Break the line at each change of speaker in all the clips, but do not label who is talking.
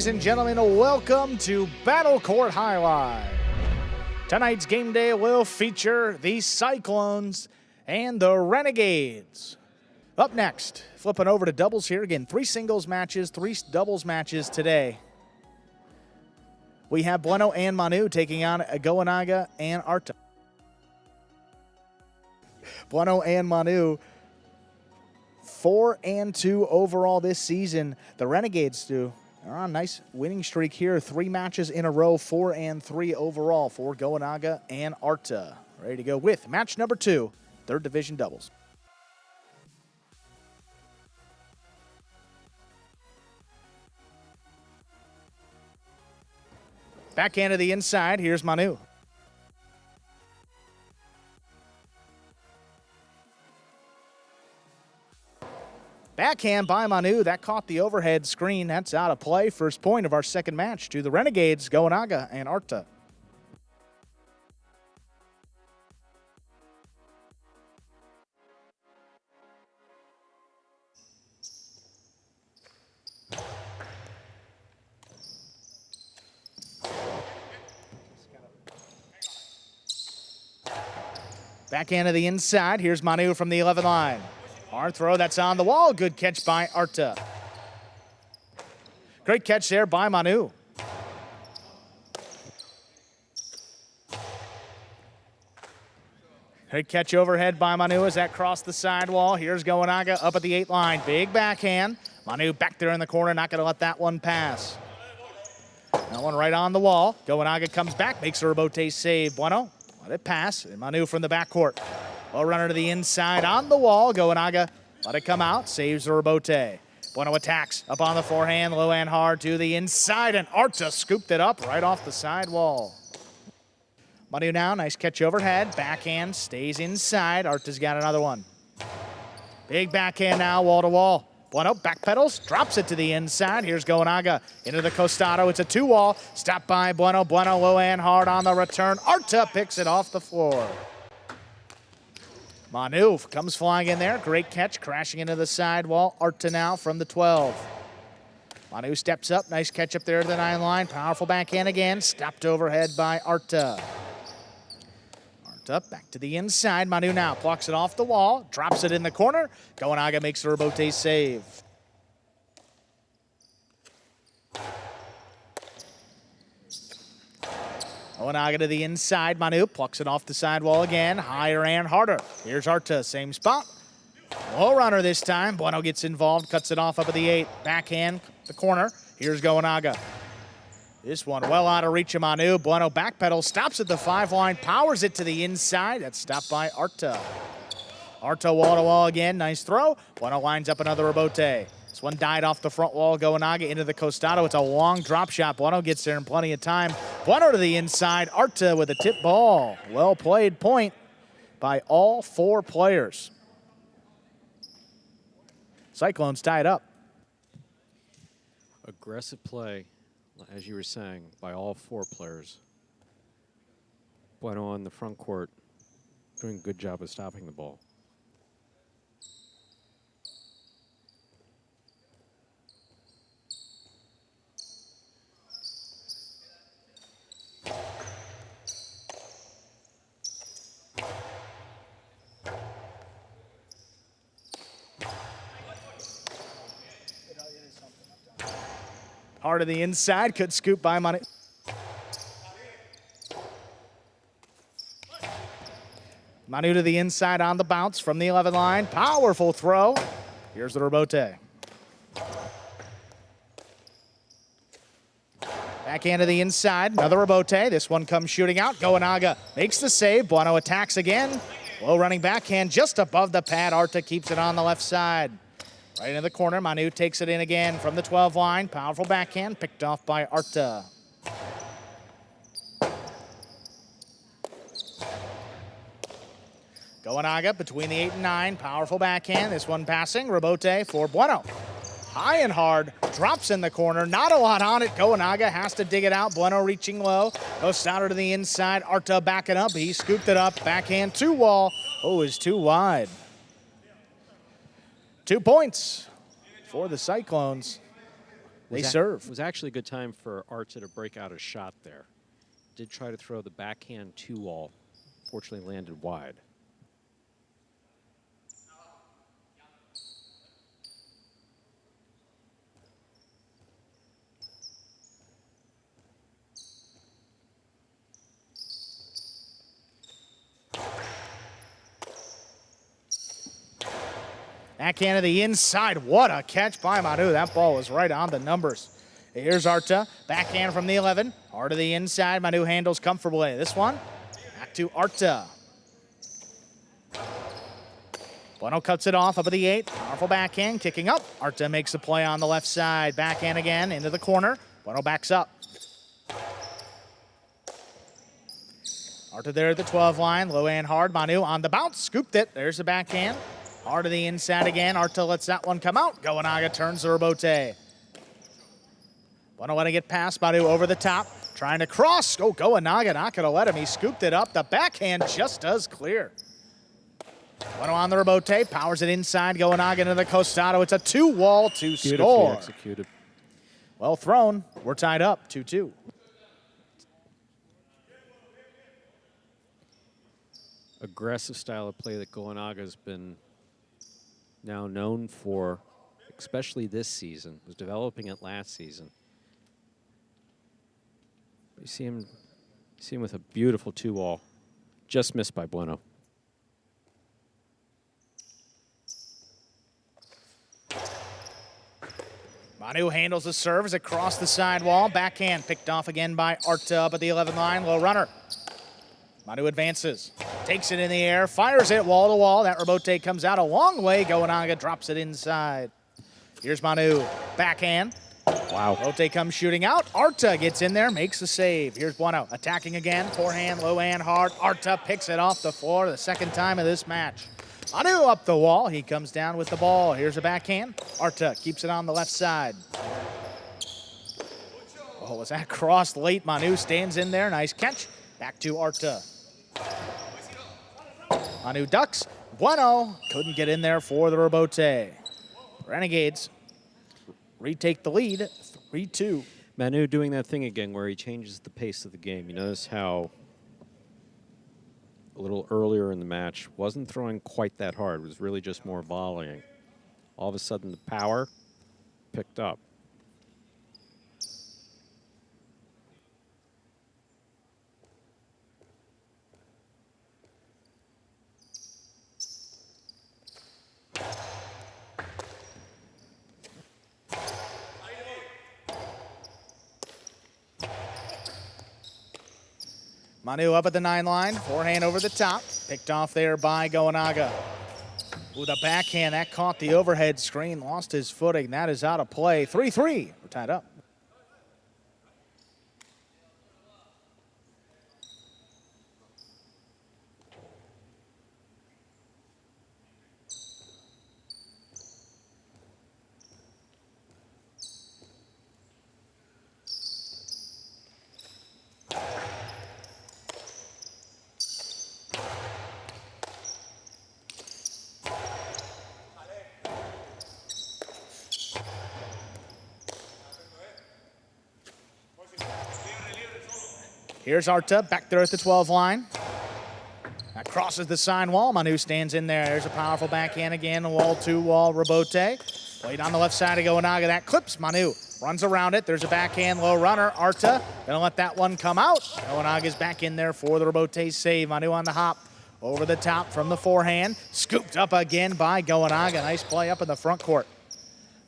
Ladies and gentlemen, welcome to Battle Court Jai-Alai. Tonight's game day will feature the Cyclones and the Renegades. Up next, flipping over to doubles here. Again, 3 singles matches, 3 doubles matches today. We have Bueno and Manu taking on Goenaga and Arta. Bueno and Manu, 4-2 overall this season. The Renegades are on a nice winning streak here. 3 matches in a row, 4-3 overall for Goenaga and Arta. Ready to go with match number 2, 3rd division doubles. Backhand to the inside, here's Manu. Backhand by Manu, that caught the overhead screen. That's out of play. First point of our second match to the Renegades, Goenaga and Arta. Backhand to the inside, here's Manu from the 11 line. Hard throw, that's on the wall. Good catch by Arta. Great catch there by Manu. Great catch overhead by Manu as that crossed the sidewall. Here's Goenaga up at the 8 line. Big backhand. Manu back there in the corner, not going to let that one pass. That one right on the wall. Goenaga comes back, makes a rebote save. Bueno, let it pass. And Manu from the backcourt. Low runner to the inside on the wall. Goenaga let it come out, saves the rebote. Bueno attacks up on the forehand, low and hard to the inside, and Arta scooped it up right off the sidewall. Manu now, nice catch overhead. Backhand stays inside. Arta's got another one. Big backhand now, wall to wall. Bueno backpedals, drops it to the inside. Here's Goenaga into the costado. It's a 2-wall. Stopped by Bueno. Bueno low and hard on the return. Arta picks it off the floor. Manu comes flying in there. Great catch, crashing into the sidewall. Arta now from the 12. Manu steps up. Nice catch up there to the 9 line. Powerful backhand again. Stopped overhead by Arta. Arta back to the inside. Manu now plucks it off the wall. Drops it in the corner. Goenaga makes the rebote save. Goenaga to the inside. Manu plucks it off the sidewall again. Higher and harder. Here's Arta, same spot. Low runner this time. Bueno gets involved, cuts it off up at the 8. Backhand, the corner. Here's Goenaga. This one well out of reach of Manu. Bueno backpedal, stops at the 5 line, powers it to the inside. That's stopped by Arta. Arta wall to wall again. Nice throw. Bueno lines up another rebote. This one died off the front wall. Goenaga into the costado. It's a long drop shot. Bueno gets there in plenty of time. Bueno to the inside. Arta with a tip ball. Well played point by all 4 players. Cyclones tied up.
Aggressive play, as you were saying, by all 4 players. Bueno on the front court, doing a good job of stopping the ball.
Hard to the inside, could scoop by Manu. Manu to the inside on the bounce from the 11 line. Powerful throw. Here's the rebote. Backhand to the inside, another rebote. This one comes shooting out. Goenaga makes the save. Bueno attacks again. Low running backhand just above the pad. Arta keeps it on the left side. Right into the corner, Manu takes it in again from the 12 line. Powerful backhand, picked off by Arta. Goenaga between the 8 and 9. Powerful backhand, this one passing. Rebote for Bueno. High and hard, drops in the corner. Not a lot on it. Goenaga has to dig it out. Bueno reaching low. Goes out to the inside. Arta backing up. He scooped it up. Backhand 2-wall. Oh, is too wide. 2 points for the Cyclones. They serve.
It was actually a good time for Arta to break out a shot there. Did try to throw the backhand 2-wall. Fortunately landed wide.
Backhand to the inside. What a catch by Manu. That ball was right on the numbers. Here's Arta. Backhand from the 11. Hard to the inside. Manu handles comfortably. This one, back to Arta. Bueno cuts it off up at the 8. Powerful backhand, kicking up. Arta makes the play on the left side. Backhand again, into the corner. Bueno backs up. Arta there at the 12 line. Low and hard. Manu on the bounce. Scooped it. There's the backhand. Hard to the inside again. Arta lets that one come out. Goenaga turns the rebote. Bueno letting it pass. Manu over the top. Trying to cross. Oh, Goenaga not going to let him. He scooped it up. The backhand just does clear. Bueno on the rebote. Powers it inside. Goenaga into the costado. It's a 2-wall to score.
Executed.
Well thrown. We're tied up 2-2.
Aggressive style of play that Goenaga's been now known for, especially this season. Was developing it last season. You see him with a beautiful 2-wall. Just missed by Bueno.
Manu handles the serve as it crossed the sidewall. Backhand picked off again by Arta up at the 11 line. Low runner. Manu advances. Takes it in the air. Fires it wall to wall. That rebote comes out a long way. Goenaga drops it inside. Here's Manu. Backhand.
Wow.
Rebote comes shooting out. Arta gets in there. Makes the save. Here's Bueno. Attacking again. Forehand. Low and hard. Arta picks it off the floor the second time of this match. Manu up the wall. He comes down with the ball. Here's a backhand. Arta keeps it on the left side. Oh, was that crossed late? Manu stands in there. Nice catch. Back to Arta. Manu ducks. Bueno couldn't get in there for the rebote. Renegades retake the lead, 3-2.
Manu doing that thing again where he changes the pace of the game. You notice how a little earlier in the match wasn't throwing quite that hard. It was really just more volleying. All of a sudden the power picked up.
Manu up at the 9 line, forehand over the top, picked off there by Goenaga. With a backhand, that caught the overhead screen, lost his footing. That is out of play. 3-3, we're tied up. Here's Arta back there at the 12 line. That crosses the sign wall. Manu stands in there. There's a powerful backhand again. Wall to wall rebote. Played on the left side of Goenaga. That clips Manu. Runs around it. There's a backhand low runner. Arta gonna let that one come out. Goenaga's back in there for the rebote save. Manu on the hop. Over the top from the forehand. Scooped up again by Goenaga. Nice play up in the front court.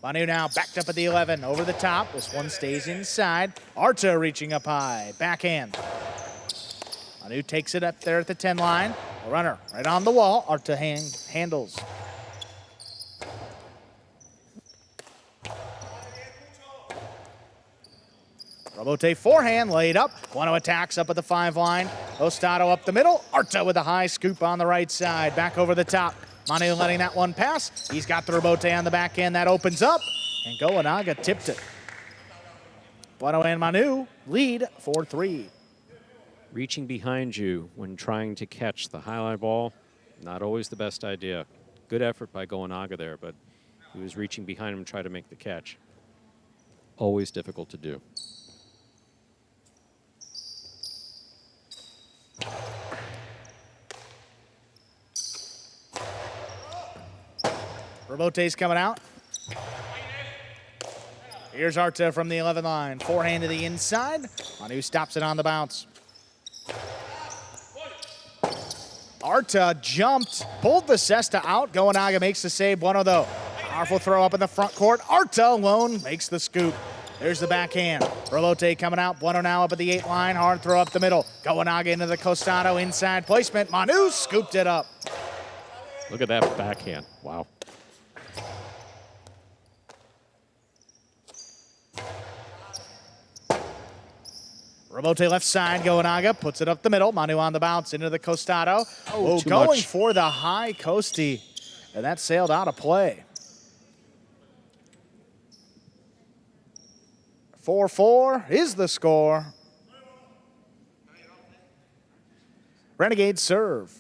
Manu now backed up at the 11, over the top. This one stays inside. Arta reaching up high, backhand. Manu takes it up there at the 10 line. A runner right on the wall. Arta handles. Rebote forehand laid up. Bueno attacks up at the 5 line. Ostado up the middle. Arta with a high scoop on the right side. Back over the top. Manu letting that one pass. He's got the rebote on the backhand. That opens up. And Goenaga tipped it. Bueno and Manu lead 4-3.
Reaching behind you when trying to catch the highlight ball, not always the best idea. Good effort by Goenaga there, but he was reaching behind him to try to make the catch. Always difficult to do.
Robote's coming out. Here's Arta from the 11 line. Forehand to the inside. Manu stops it on the bounce. Arta jumped, pulled the cesta out. Goenaga makes the save. Bueno, though. Powerful throw up in the front court. Arta alone makes the scoop. There's the backhand. Robote coming out. Bueno now up at the 8 line. Hard throw up the middle. Goenaga into the costado. Inside placement. Manu scooped it up.
Look at that backhand. Wow.
Robote left side, Goenaga puts it up the middle. Manu on the bounce into the costado.
Oh, too
going
much.
for the high coastie, and that sailed out of play. 4-4 is the score. Renegades serve.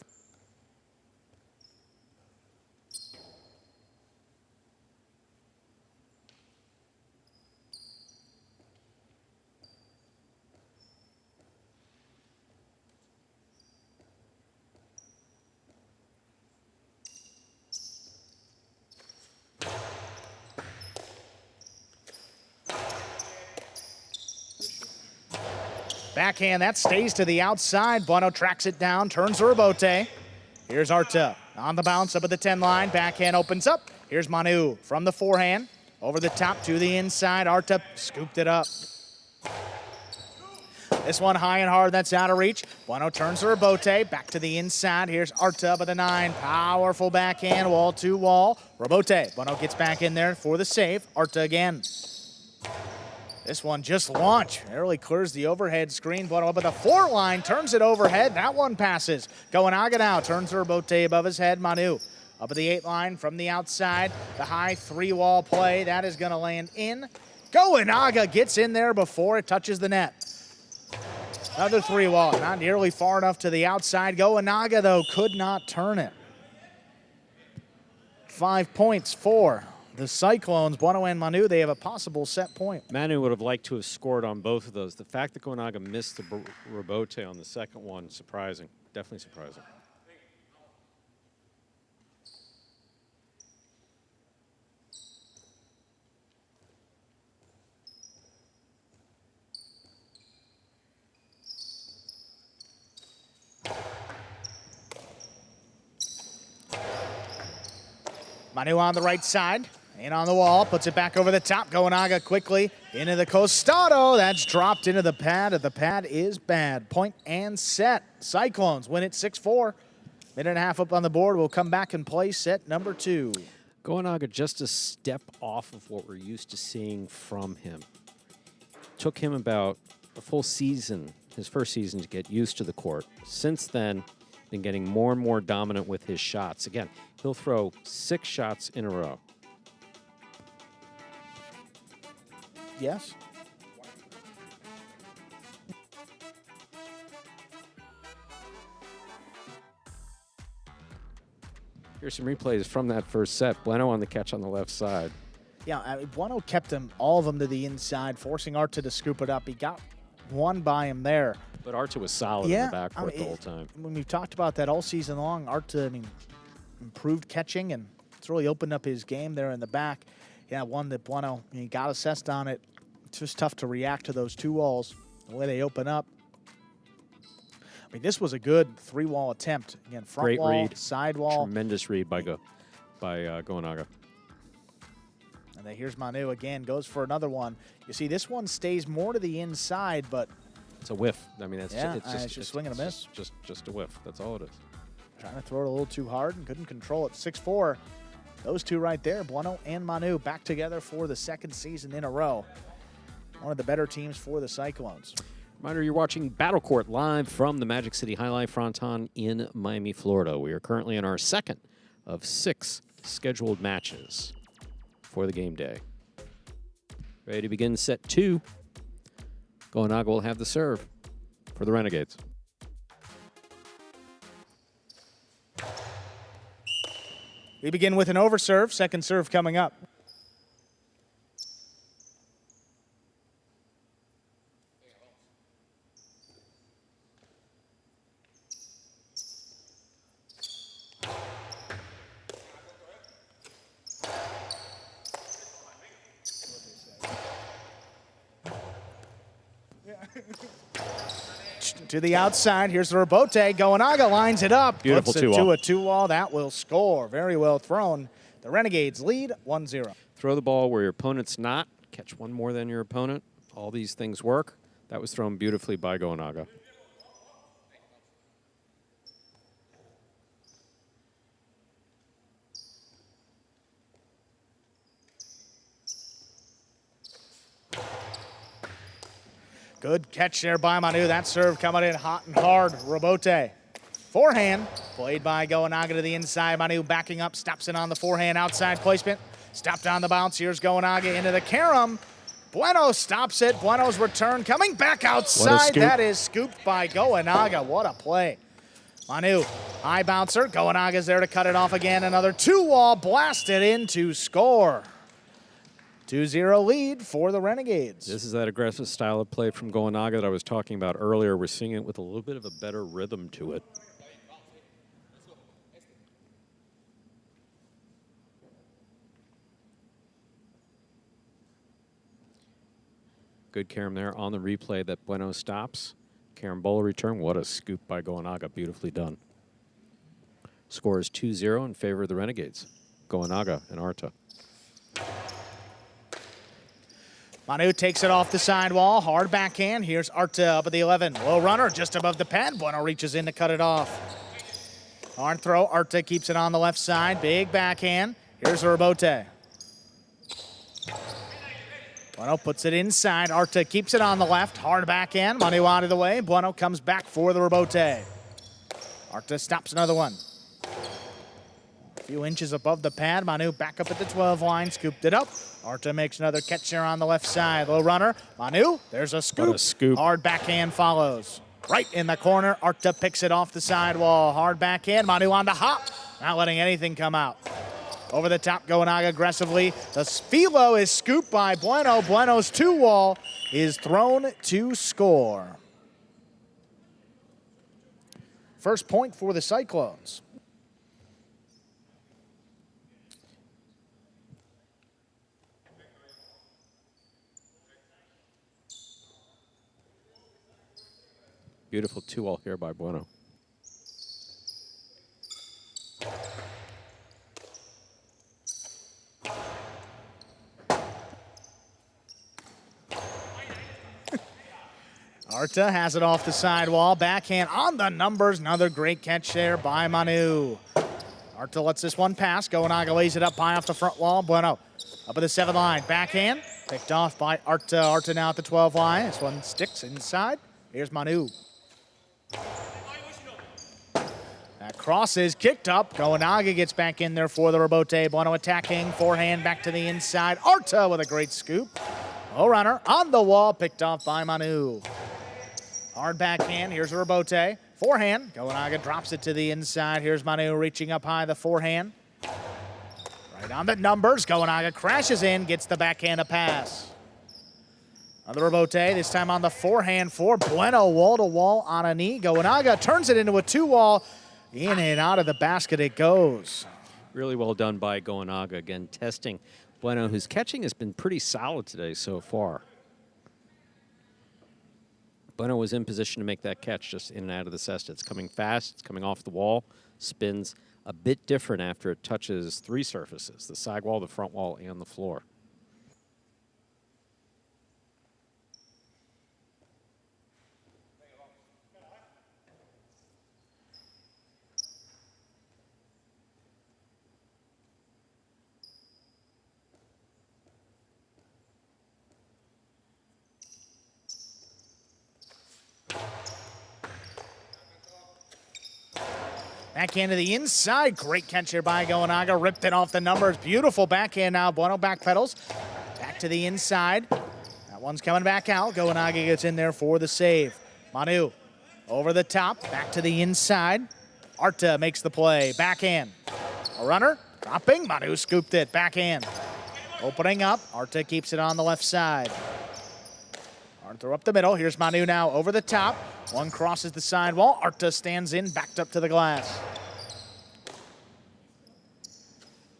Backhand, that stays to the outside. Bueno tracks it down, turns to Robote. Here's Arta on the bounce up at the 10 line. Backhand opens up. Here's Manu from the forehand. Over the top to the inside. Arta scooped it up. This one high and hard, that's out of reach. Bueno turns to Robote, back to the inside. Here's Arta up at the 9. Powerful backhand, wall to wall. Robote, Bueno gets back in there for the save. Arta again. This one just launched. Barely clears the overhead screen. Bueno up at the 4 line, turns it overhead. That one passes. Goenaga now, turns to Robote above his head. Manu up at the 8 line from the outside. The high 3-wall play, that is gonna land in. Goenaga gets in there before it touches the net. Another 3-wall, not nearly far enough to the outside. Goenaga, though, could not turn it. 5 points for the Cyclones. Bueno and Manu, they have a possible set point.
Manu would have liked to have scored on both of those. The fact that Goenaga missed the Robote on the second one, surprising. Definitely surprising.
Manu on the right side, in on the wall, puts it back over the top. Goenaga quickly into the costado. That's dropped into the pad. The pad is bad. Point and set. Cyclones win it 6-4. Minute and a half up on the board. We'll come back and play set number 2.
Goenaga just a step off of what we're used to seeing from him. Took him about a full season, his first season, to get used to the court. Since then, been getting more and more dominant with his shots. Again, he'll throw 6 shots in a row.
Yes.
Here's some replays from that first set. Bueno on the catch on the left side.
Yeah, I mean, Bueno kept them, all of them to the inside, forcing Arta to scoop it up. He got one by him there.
But Arta was solid in the backcourt the whole time.
When we've talked about that all season long, Arta, I mean, improved catching, and it's really opened up his game there in the back. Yeah, one that Bueno, he got assessed on it. It's just tough to react to those 2 walls, the way they open up. I mean, this was a good 3-wall attempt. Again, front
Great
wall,
read.
side wall.
Tremendous read by Goenaga.
And then here's Manu again, goes for another one. You see, this one stays more to the inside, but
it's a whiff. I mean, it's
just swing and a miss.
Just a whiff. That's all it is.
Trying to throw it a little too hard and couldn't control it. 6-4. Those 2 right there, Bueno and Manu, back together for the 2nd season in a row. One of the better teams for the Cyclones.
Reminder, you're watching Battle Court live from the Magic City Jai-Alai Fronton in Miami, Florida. We are currently in our 2nd of 6 scheduled matches for the game day. Ready to begin set 2. Goenaga will have the serve for the Renegades.
We begin with an overserve, second serve coming up. pushed to the outside. Here's the rebote. Goenaga lines it up.
Beautiful
puts it
two-wall.
to a two-wall. That will score. Very well thrown. The Renegades lead 1-0.
Throw the ball where your opponent's not. Catch one more than your opponent. All these things work. That was thrown beautifully by Goenaga.
Good catch there by Manu. That serve coming in hot and hard. Rebote. Forehand. Played by Goenaga to the inside. Manu backing up. Stops in on the forehand. Outside placement. Stopped on the bounce. Here's Goenaga into the carom. Bueno stops it. Bueno's return coming back outside. That is scooped by Goenaga. What a play. Manu, high bouncer. Goenaga's there to cut it off again. Another two-wall blasted in to score. 2-0 lead for the Renegades.
This is that aggressive style of play from Goenaga that I was talking about earlier. We're seeing it with a little bit of a better rhythm to it. Good carom there on the replay that Bueno stops. Carambola return. What a scoop by Goenaga. Beautifully done. Score is 2-0 in favor of the Renegades. Goenaga and Arta.
Manu takes it off the sidewall. Hard backhand. Here's Arta up at the 11. Low runner just above the pad. Bueno reaches in to cut it off. Hard throw. Arta keeps it on the left side. Big backhand. Here's Rebote. Bueno puts it inside. Arta keeps it on the left. Hard backhand. Manu out of the way. Bueno comes back for the rebote. Arta stops another one. A few inches above the pad. Manu back up at the 12 line. Scooped it up. Arta makes another catch there on the left side. Low runner. Manu, there's a scoop.
What a scoop.
Hard backhand follows. Right in the corner. Arta picks it off the sidewall. Hard backhand. Manu on the hop. Not letting anything come out. Over the top, Goenaga aggressively. The Sphilo is scooped by Bueno. Bueno's two-wall is thrown to score. First point for the Cyclones.
Beautiful two-all here by Bueno.
Arta has it off the sidewall. Backhand on the numbers. Another great catch there by Manu. Arta lets this one pass. Goenaga lays it up high off the front wall. Bueno up at the 7 line. Backhand picked off by Arta. Arta now at the 12 line. This one sticks inside. Here's Manu. That cross is kicked up. Goenaga gets back in there for the rebote. Bueno attacking. Forehand back to the inside. Arta with a great scoop. Low runner on the wall. Picked off by Manu. Hard backhand. Here's a rebote. Forehand. Goenaga drops it to the inside. Here's Manu reaching up high. The forehand. Right on the numbers. Goenaga crashes in. Gets the backhand a pass. Another rebote. This time on the forehand for Bueno. Wall to wall on a knee. Goenaga turns it into a two-wall. In and out of the basket it goes.
Really well done by Goenaga. Again, testing Bueno, whose catching has been pretty solid today so far. Bueno was in position to make that catch just in and out of the cesta. It's coming fast. It's coming off the wall. Spins a bit different after it touches 3 surfaces, the sidewall, the front wall, and the floor.
Backhand to the inside. Great catch here by Goenaga. Ripped it off the numbers. Beautiful backhand now. Bueno backpedals. Back to the inside. That one's coming back out. Goenaga gets in there for the save. Manu over the top. Back to the inside. Arta makes the play. Backhand. A runner. Dropping. Manu scooped it. Backhand. Opening up. Arta keeps it on the left side. Arta up the middle. Here's Manu now over the top. One crosses the sidewall. Arta stands in, backed up to the glass.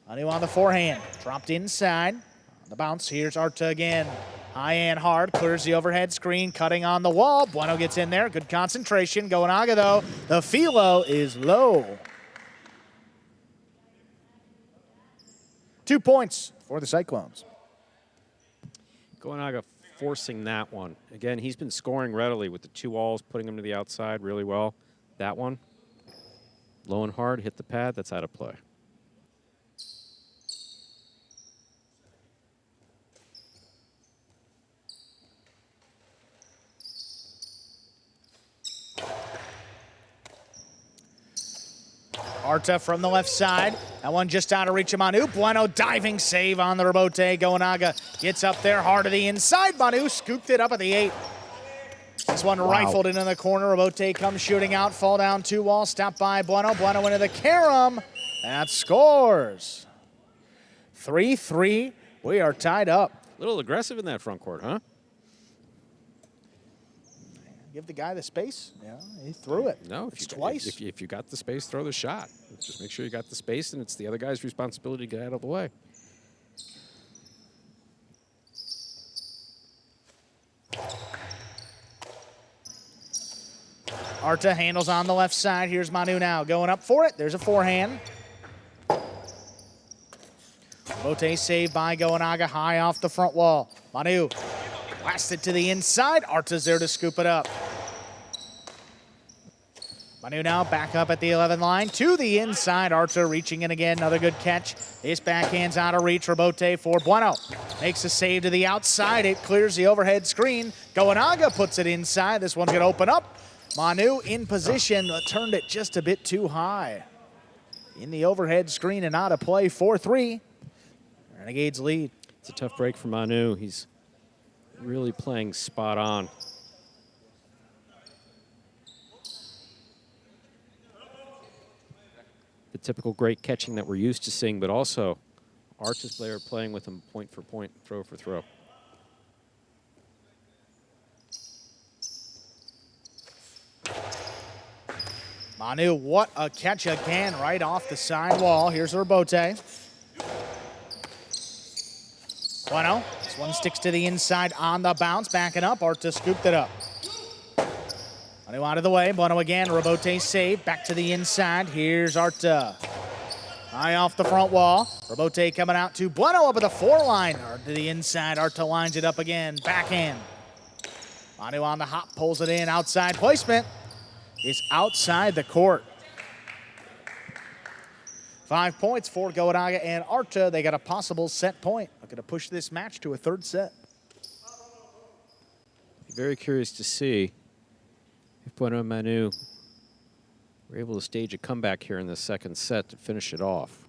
Manu on the forehand. Dropped inside. On the bounce. Here's Arta again. High and hard, clears the overhead screen, cutting on the wall. Bueno gets in there, good concentration. Goenaga though, the philo is low. 2 points for the Cyclones.
Goenaga forcing that one. Again, he's been scoring readily with the 2 walls, putting them to the outside really well. That one, low and hard, hit the pad, that's out of play.
Arta from the left side. That one just out of reach of Manu. Bueno diving save on the rebote. Goenaga gets up there hard to the inside. Manu scooped it up at the 8. This one rifled into the corner. Rebote comes shooting out. Fall down 2 wall. Stopped by Bueno. Bueno into the carom. That scores. 3-3. We are tied up.
A little aggressive in that front court, huh?
Give the guy the space. Yeah, he threw it.
No,
twice.
If you got the space, throw the shot. Just make sure you got the space, and it's the other guy's responsibility to get out of the way.
Arta handles on the left side. Here's Manu now going up for it. There's a forehand. Bote saved by Goenaga high off the front wall. Manu blasts it to the inside. Arta's there to scoop it up. Manu now back up at the 11 line to the inside. Arta reaching in again. Another good catch. This backhand's out of reach. Rebote for Bueno. Makes a save to the outside. It clears the overhead screen. Goenaga puts it inside. This one's going to open up. Manu in position. Turned it just a bit too high. In the overhead screen and out of play. 4-3. Renegades lead.
It's a tough break for Manu. He's really playing spot on. The typical great catching that we're used to seeing, but also Arta's player playing with him point for point, throw for throw.
Manu, what a catch again right off the side wall. Here's Rebote. Bueno, this one sticks to the inside on the bounce, backing up. Arta scooped it up. Manu out of the way. Bueno again. Rebote save. Back to the inside. Here's Arta. High off the front wall. Rebote coming out to Bueno up at the 4 line. Arta to the inside. Arta lines it up again. Backhand. Manu on the hop. Pulls it in. Outside placement. Is outside the court. 5 points for Goenaga and Arta. They got a possible set point. Looking to push this match to a 3rd set.
Very curious to see if Bueno and Manu were able to stage a comeback here in the 2nd set to finish it off.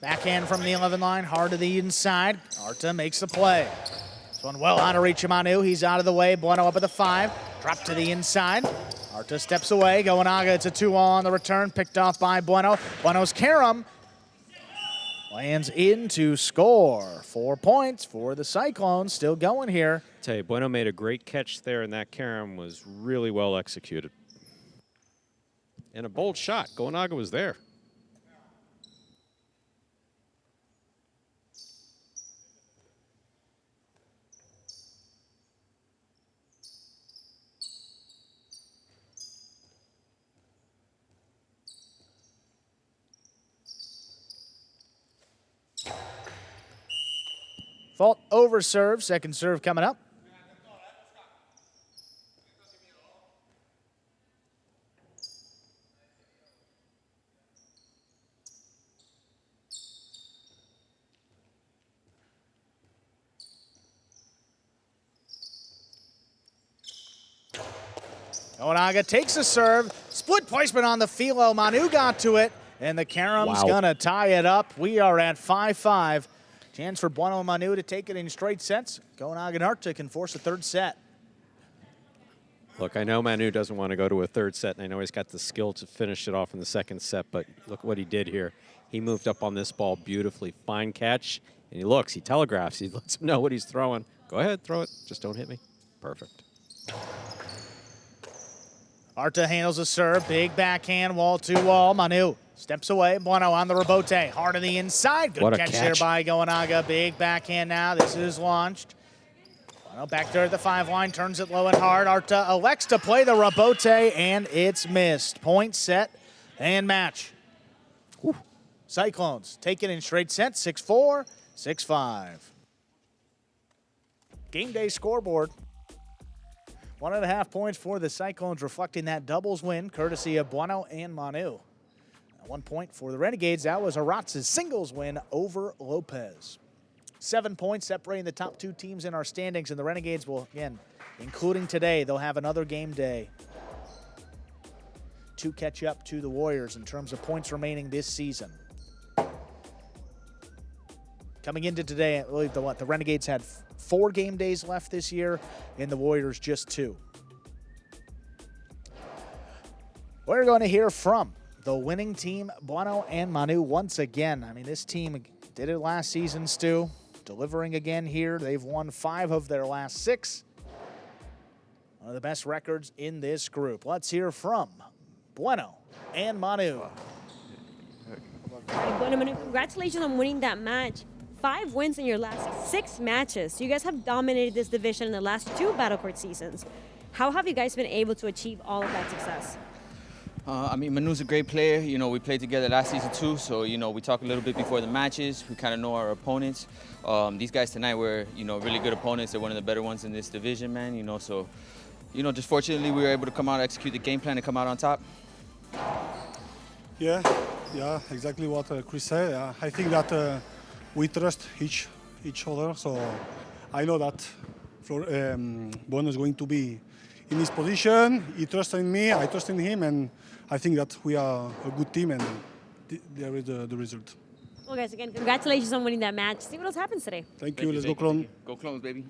Backhand from the 11 line, hard to the inside. Arta makes the play. This one well out of reach of Manu. He's out of the way. Bueno up at the 5. Drop to the inside. Arta steps away. Goenaga, it's a 2-all on the return. Picked off by Bueno. Bueno's carom lands in to score. 4 points for the Cyclones. Still going here.
Tell you, Bueno made a great catch there, and that carom was really well executed. And a bold shot. Goenaga was there.
Fault over serve. 2nd serve coming up. Goenaga takes a serve. Split placement on the philo. Manu got to it. And the carom's going to tie it up. We are at 5-5. Chance for Bueno and Manu to take it in straight sets. Goenaga and Arta can force a 3rd set.
Look, I know Manu doesn't want to go to a 3rd set, and I know he's got the skill to finish it off in the 2nd set, but look what he did here. He moved up on this ball beautifully. Fine catch, and he looks, he telegraphs, he lets him know what he's throwing. Go ahead, throw it. Just don't hit me. Perfect.
Arta handles a serve. Big backhand, wall to wall. Manu Steps away. Bueno on the rebote. Hard on the inside. Good
What a
catch there
catch.
by Goenaga. Big backhand now. This is launched. Bueno back there at the 5 line. Turns it low and hard. Arta elects to play the rebote, and it's missed. Point, set, and match. Whew. Cyclones take it in straight sets. 6-4, 6-5. Game day scoreboard. 1.5 points for the Cyclones, reflecting that doubles win, courtesy of Bueno and Manu. 1 point for the Renegades. That was Arata's singles win over Lopez. 7 points separating the top 2 teams in our standings, and the Renegades will, again, including today, they'll have another game day to catch up to the Warriors in terms of points remaining this season. Coming into today, I believe the Renegades had 4 game days left this year, and the Warriors just 2. We're going to hear from the winning team, Bueno and Manu, once again. I mean, this team did it last season, Stu. Delivering again here. They've won 5 of their last 6. One of the best records in this group. Let's hear from Bueno and Manu.
Bueno, Manu, congratulations on winning that match. 5 wins in your last 6 matches. So you guys have dominated this division in the last 2 Battle Court seasons. How have you guys been able to achieve all of that success?
I mean, Manu's a great player. You know, we played together last season too, so, you know, we talk a little bit before the matches. We kind of know our opponents. These guys tonight were, you know, really good opponents. They're one of the better ones in this division, man, you know, so, you know, just fortunately we were able to come out, execute the game plan, and come out on top.
Yeah, exactly what Chris said. I think that we trust each other, so I know that Bueno is going to be in his position. He trusts in me, I trust in him, and I think that we are a good team, and there is the result.
Well, guys, again, congratulations on winning that match. See what else happens today.
Thank you. Let's go, Clone.
Go Clones, baby.